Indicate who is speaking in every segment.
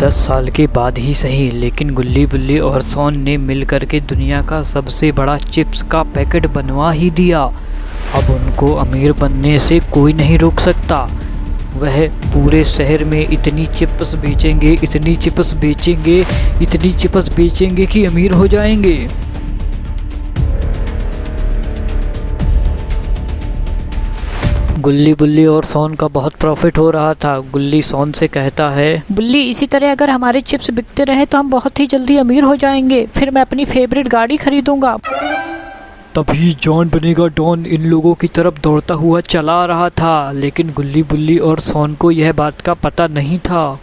Speaker 1: 10 साल के बाद ही सही, लेकिन गुल्ली बुल्ली और सोन ने मिलकर के दुनिया का सबसे बड़ा चिप्स का पैकेट बनवा ही दिया। अब उनको अमीर बनने से कोई नहीं रोक सकता। वह पूरे शहर में इतनी चिप्स बेचेंगे, इतनी चिप्स बेचेंगे, इतनी चिप्स बेचेंगे कि अमीर हो जाएंगे। गुल्ली बुल्ली और सोन का बहुत प्रॉफिट हो रहा था। गुल्ली सोन से कहता है,
Speaker 2: बुल्ली, इसी तरह अगर हमारे चिप्स बिकते रहे तो हम बहुत ही जल्दी अमीर हो जाएंगे। फिर मैं अपनी फेवरेट गाड़ी खरीदूंगा।
Speaker 1: तभी जॉन बनेगा डॉन इन लोगों की तरफ दौड़ता हुआ चला रहा था, लेकिन गुल्ली बुल्ली और सोन को यह बात का पता नहीं था।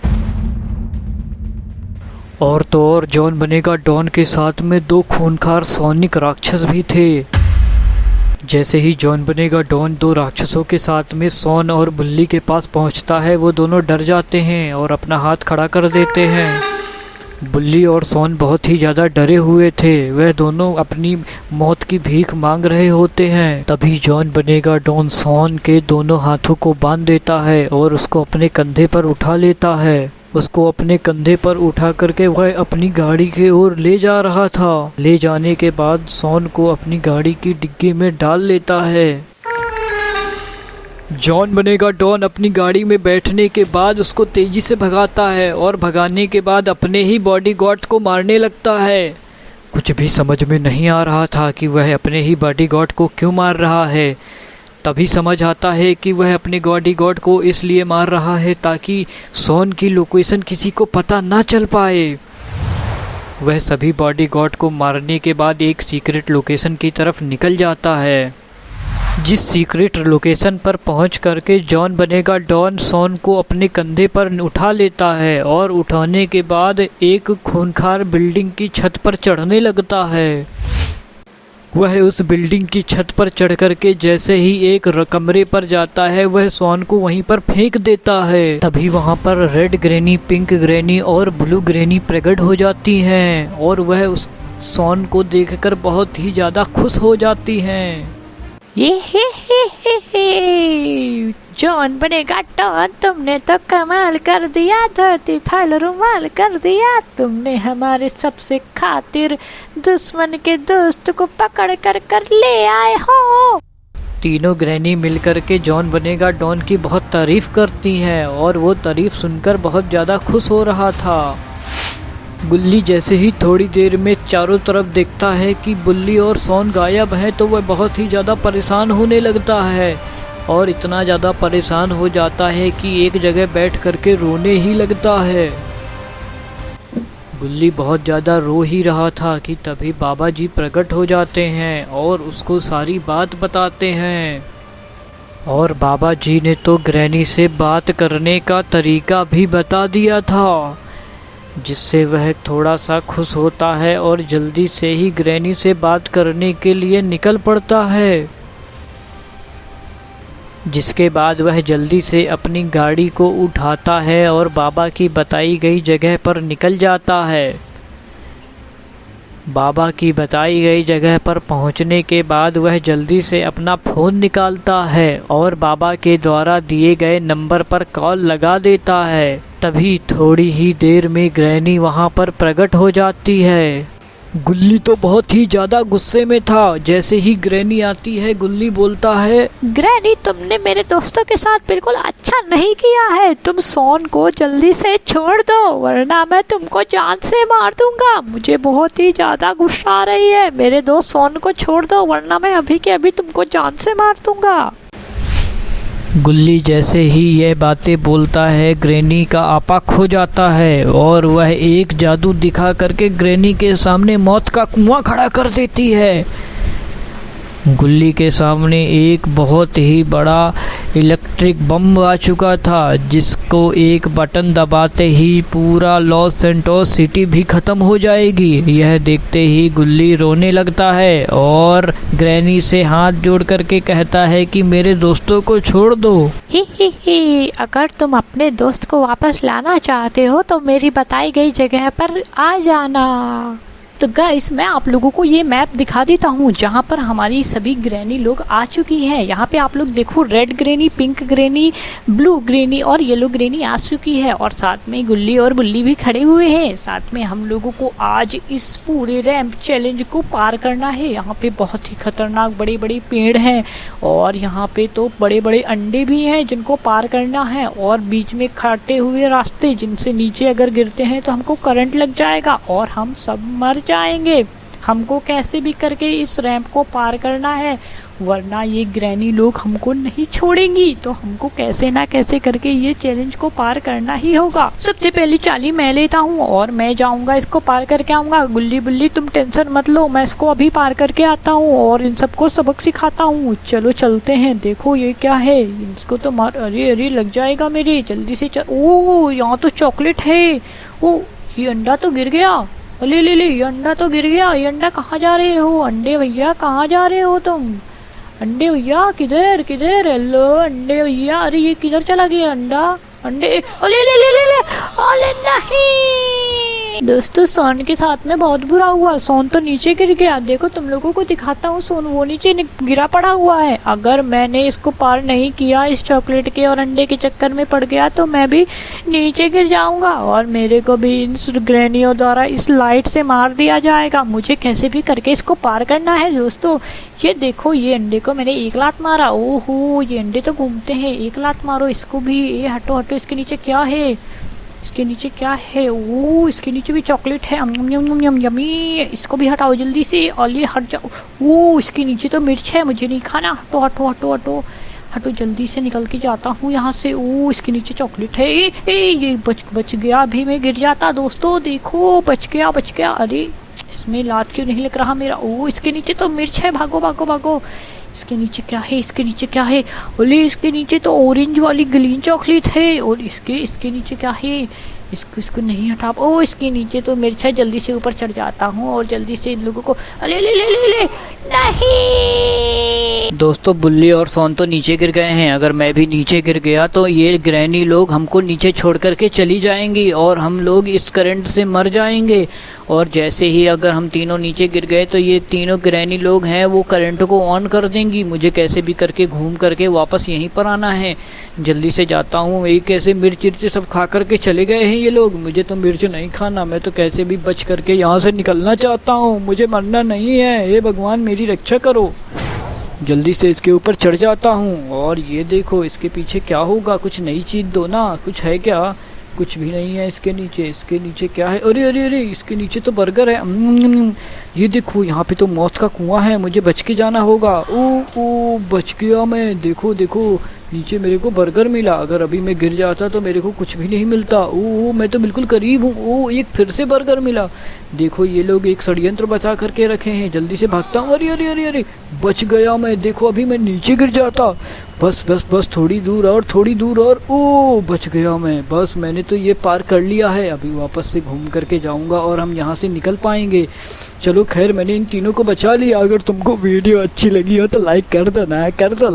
Speaker 1: और तो और जॉन बनेगा डॉन के साथ में 2 खूंखार सोनिक राक्षस भी थे। जैसे ही जॉन बनेगा डॉन 2 राक्षसों के साथ में सोन और बुल्ली के पास पहुंचता है, वो दोनों डर जाते हैं और अपना हाथ खड़ा कर देते हैं। बुल्ली और सोन बहुत ही ज़्यादा डरे हुए थे। वह दोनों अपनी मौत की भीख मांग रहे होते हैं। तभी जॉन बनेगा डॉन सोन के दोनों हाथों को बांध देता है और उसको अपने कंधे पर उठा लेता है। उसको अपने कंधे पर उठा करके वह अपनी गाड़ी की ओर ले जा रहा था। ले जाने के बाद सोन को अपनी गाड़ी की डिग्गी में डाल लेता है। जॉन बनेगा डॉन अपनी गाड़ी में बैठने के बाद उसको तेजी से भगाता है और भगाने के बाद अपने ही बॉडीगार्ड को मारने लगता है। कुछ भी समझ में नहीं आ रहा था कि वह अपने ही बॉडीगार्ड को क्यों मार रहा है। तभी समझ आता है कि वह अपने बॉडीगार्ड को इसलिए मार रहा है ताकि सोन की लोकेशन किसी को पता ना चल पाए। वह सभी बॉडीगार्ड को मारने के बाद एक सीक्रेट लोकेशन की तरफ निकल जाता है। जिस सीक्रेट लोकेशन पर पहुंच करके जॉन बनेगा डॉन सोन को अपने कंधे पर उठा लेता है और उठाने के बाद एक खूंखार बिल्डिंग की छत पर चढ़ने लगता है। वह उस बिल्डिंग की छत पर चढ़ करके जैसे ही एक कमरे पर जाता है, वह सोन को वहीं पर फेंक देता है। तभी वहां पर रेड ग्रैनी, पिंक ग्रैनी और ब्लू ग्रैनी प्रकट हो जाती हैं और वह उस सोन को देखकर बहुत ही ज्यादा खुश हो जाती हैं।
Speaker 2: ये जॉन बनेगा डॉन, तुमने तो कमाल कर दिया, धरती फल रुमाल कर दिया। तुमने हमारे सबसे खातिर दुश्मन के दोस्त को पकड़ कर ले आए हो।
Speaker 1: तीनों ग्रैनी मिलकर के जॉन बनेगा डॉन की बहुत तारीफ करती हैं और वो तारीफ सुनकर बहुत ज़्यादा खुश हो रहा था। गुल्ली जैसे ही थोड़ी देर में चारों तरफ देखता है कि बुल्ली और सोन गायब हैं, तो वह बहुत ही ज़्यादा परेशान होने लगता है और इतना ज़्यादा परेशान हो जाता है कि एक जगह बैठ करके रोने ही लगता है। गुल्ली बहुत ज़्यादा रो ही रहा था कि तभी बाबा जी प्रकट हो जाते हैं और उसको सारी बात बताते हैं। और बाबा जी ने तो ग्रैनी से बात करने का तरीका भी बता दिया था, जिससे वह थोड़ा सा खुश होता है और जल्दी से ही ग्रैनी से बात करने के लिए निकल पड़ता है। जिसके बाद वह जल्दी से अपनी गाड़ी को उठाता है और बाबा की बताई गई जगह पर निकल जाता है। बाबा की बताई गई जगह पर पहुंचने के बाद वह जल्दी से अपना फ़ोन निकालता है और बाबा के द्वारा दिए गए नंबर पर कॉल लगा देता है। तभी थोड़ी ही देर में ग्रैनी वहां पर प्रकट हो जाती है। गुल्ली तो बहुत ही ज़्यादा गुस्से में था। जैसे ही ग्रैनी आती है, गुल्ली बोलता है,
Speaker 2: ग्रैनी, तुमने मेरे दोस्तों के साथ बिल्कुल अच्छा नहीं किया है। तुम सोन को जल्दी से छोड़ दो, वरना मैं तुमको जान से मार दूंगा। मुझे बहुत ही ज़्यादा गुस्सा आ रही है। मेरे दोस्त सोन को छोड़ दो, वरना मैं अभी के अभी तुमको जान से मार दूंगा।
Speaker 1: गुल्ली जैसे ही यह बातें बोलता है, ग्रैनी का आपा खो जाता है और वह एक जादू दिखा करके ग्रैनी के सामने मौत का कुआं खड़ा कर देती है। गुल्ली के सामने एक बहुत ही बड़ा इलेक्ट्रिक बम आ चुका था, जिसको एक बटन दबाते ही पूरा लॉस सैंटोस सिटी भी खत्म हो जाएगी। यह देखते ही गुल्ली रोने लगता है और ग्रैनी से हाथ जोड़ करके कहता है कि मेरे दोस्तों को छोड़ दो।
Speaker 2: ही अगर तुम अपने दोस्त को वापस लाना चाहते हो तो मेरी बताई गई जगह पर आ जाना। तो गाइस मैं आप लोगों को ये मैप दिखा देता हूँ जहाँ पर हमारी सभी ग्रैनी लोग आ चुकी हैं। यहाँ पे आप लोग देखो red granny, pink granny, blue granny और येलो ग्रैनी आ चुकी है और साथ में गुल्ली और बुल्ली भी खड़े हुए हैं। साथ में हम लोगों को आज इस पूरे रैंप चैलेंज को पार करना है। यहाँ पे बहुत ही खतरनाक बड़े बड़े पेड़ हैं और यहाँ पे तो बड़े बड़े अंडे भी हैं जिनको पार करना है और बीच में काटे हुए रास्ते जिनसे नीचे अगर गिरते हैं तो हमको करंट लग जाएगा और हम सब मर जाएंगे। हमको कैसे भी करके इस रैंप को पार करना है वरना ये ग्रैनी लोग हमको नहीं छोड़ेंगी। तो हमको कैसे ना कैसे करके ये चैलेंज को पार करना ही होगा। सबसे पहले चाली मैं लेता हूँ और मैं जाऊँगा इसको पार करके आऊँगा। गुल्ली बुल्ली तुम टेंशन मत लो, मैं इसको अभी पार करके आता हूँ और इन सबको सबक सिखाता हूँ। चलो चलते हैं। देखो ये क्या है, इसको तो मार, अरे अरे लग जाएगा मेरे, जल्दी से ओ यहाँ तो चॉकलेट है। ओ ये अंडा तो गिर गया, ले ले ले ये अंडा तो गिर गया। ये अंडा कहाँ जा रहे हो अंडे भैया, कहाँ जा रहे हो तुम अंडे भैया? किधर किधर? हेलो अंडे भैया, अरे ये किधर चला गया अंडा? अंडे ले ले ले ले ले, अरे नहीं दोस्तों सोन के साथ में बहुत बुरा हुआ। सोन तो नीचे गिर गया। देखो तुम लोगों को दिखाता हूँ, सोन वो नीचे गिरा पड़ा हुआ है। अगर मैंने इसको पार नहीं किया, इस चॉकलेट के और अंडे के चक्कर में पड़ गया तो मैं भी नीचे गिर जाऊंगा और मेरे को भी इन ग्रैनियों द्वारा इस लाइट से मार दिया जाएगा। मुझे कैसे भी करके इसको पार करना है दोस्तों। ये देखो ये अंडे को मैंने एक लात मारा। ओहो ये अंडे तो घूमते हैं, एक लात मारो इसको भी। ये हटो हटो, इसके नीचे क्या है, इसके नीचे क्या है? ओ इसके नीचे भी चॉकलेट है, यम्मी। इसको भी हटाओ जल्दी से और ये हट जाओ। ओ इसके नीचे तो मिर्च है, मुझे नहीं खाना। हटो हटो हटो हटो हटो, जल्दी से निकल के जाता हूँ यहाँ से। ओ इसके नीचे चॉकलेट है। ये बच गया, अभी मैं गिर जाता दोस्तों। देखो बच गया। अरे इसमें लात क्यों नहीं लग रहा मेरा? ओ इसके नीचे तो मिर्च है, भागो भागो भागो। इसके नीचे क्या है, इसके नीचे क्या है? बोले इसके नीचे तो ऑरेंज वाली ग्रीन चॉकलेट है और इसके नीचे क्या है? इसको नहीं हटा। ओ इसके नीचे तो मिर्च है, जल्दी से ऊपर चढ़ जाता हूँ और जल्दी से इन लोगों को ले ले ले ले ले। नहीं
Speaker 1: दोस्तों बुल्ली और सोन तो नीचे गिर गए हैं। अगर मैं भी नीचे गिर गया तो ये ग्रैनी लोग हमको नीचे छोड़ करके चली जाएंगी और हम लोग इस करंट से मर जाएंगे। और जैसे ही अगर हम तीनों नीचे गिर गए तो ये तीनों ग्रैनी लोग हैं वो करंट को ऑन कर देंगी। मुझे कैसे भी करके घूम करके वापस यहीं पर आना है। जल्दी से जाता हूँ। एक कैसे मिर्च सब खा करके चले गए हैं ये लोग। मुझे तो मिर्च नहीं खाना, मैं तो कैसे भी बच करके यहाँ से निकलना चाहता हूँ। मुझे मरना नहीं है। हे भगवान मेरी रक्षा करो। जल्दी से इसके ऊपर चढ़ जाता हूँ और ये देखो इसके पीछे क्या होगा, कुछ नई चीज़ दो ना। कुछ है क्या? कुछ भी नहीं है इसके नीचे क्या है? अरे अरे अरे इसके नीचे तो बर्गर है। ये देखो यहाँ पे तो मौत का कुआं है, मुझे बच के जाना होगा। ओ बच गया मैं। देखो देखो नीचे मेरे को बर्गर मिला। अगर अभी मैं गिर जाता तो मेरे को कुछ भी नहीं मिलता। ओ मैं तो बिल्कुल करीब हूँ। ओ एक फिर से बर्गर मिला। देखो ये लोग एक षड्यंत्र बचा करके रखे हैं। जल्दी से भागता हूँ। अरे अरे अरे अरे बच गया मैं। देखो अभी मैं नीचे गिर जाता। बस थोड़ी दूर और ओ बच गया मैं। बस मैंने तो ये पार कर लिया है। अभी वापस से घूम करके जाऊंगा और हम यहाँ से निकल पाएंगे। चलो खैर मैंने इन तीनों को बचा लिया। अगर तुमको वीडियो अच्छी लगी हो तो लाइक कर दो ना, कर दो।